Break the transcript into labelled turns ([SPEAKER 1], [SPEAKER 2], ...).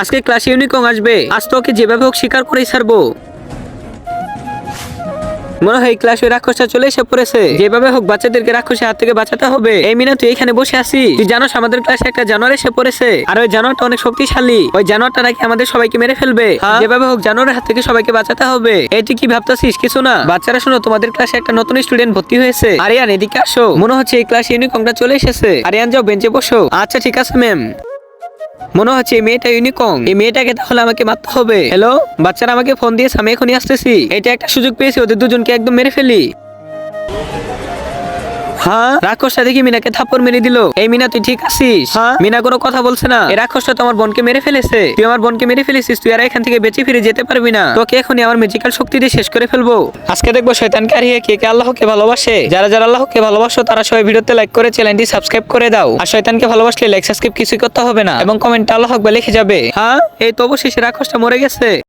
[SPEAKER 1] আজকে ক্লাসে ইউনিকং আসবে, আজ তোকে যেভাবে হোক শিকার করেই ছাড়বো। মনে হয় ক্লাস ওই রাক্ষসটা চলে এসে পড়েছে, যেভাবে হোক বাচ্চাদেরকে রাক্ষসের হাত থেকে বাঁচাতে হবে। এই মিনা তুই এখানে বসে আছিস, তুই জানোস আমাদের ক্লাসে একটা জানোয়ার এসে পড়েছে, আর ওই জানোয়ারটা অনেক শক্তিশালী। ওই জানোয়ারটা নাকি আমাদের সবাইকে মেরে ফেলবে। যেভাবে হোক জানোয়ারের হাত থেকে সবাইকে বাঁচাতে হবে। এই তুই কি ভাবতাছিস? কিছু না। বাচ্চারা শোনো, তোমাদের ক্লাসে একটা নতুন স্টুডেন্ট ভর্তি হয়েছে। আরিয়ান এদিকে আসো, মনে হচ্ছে এই ক্লাসে ইউনিকংটা চলে এসেছে। আরিয়ান যাও বেঞ্চে বসো। আচ্ছা ঠিক আছে ম্যাম। মনে হচ্ছে এই মেয়েটা ইউনিকং, এই মেয়েটাকে তাহলে আমাকে মারতে হবে। হ্যালো, বাচ্চারা আমাকে ফোন দিয়েছে, আমি এখনই আসতেছি। এটা একটা সুযোগ পেয়েছি, ওদের দুজনকে একদম মেরে ফেলি। হ্যাঁ, রাক্ষসটা দেখি মিনাকে থাপ্পড় মেরে দিল। এই মিনা তুই ঠিক আছিস? হ্যাঁ, মিনা কোনো কথা বলছে না। এই রাক্ষসটা তো আমার বোনকে মেরে ফেলেছে। তুই আমার বোনকে মেরে ফেলেছিস, তুই আর এখান থেকে বেঁচে ফিরে যেতে পারবি না। তোকে এখনই আমার ম্যাজিক্যাল শক্তি দিয়ে শেষ করে ফেলবো। আজকে দেখবো শয়তানকে হারিয়ে কে কে আল্লাহকে ভালোবাসে। যারা যারা আল্লাহকে ভালোবাসো তারা সবাই ভিডিওতে লাইক করে চ্যানেলটি সাবস্ক্রাইব করে দাও। আর শয়তানকে ভালোবাসলে লাইক সাবস্ক্রাইব কিছুই করতে হবে না, এবং কমেন্টে আল্লাহ আকবার লিখে যাবে। হ্যাঁ, এই তো অবশেষে রাক্ষসটা মরে গেছে।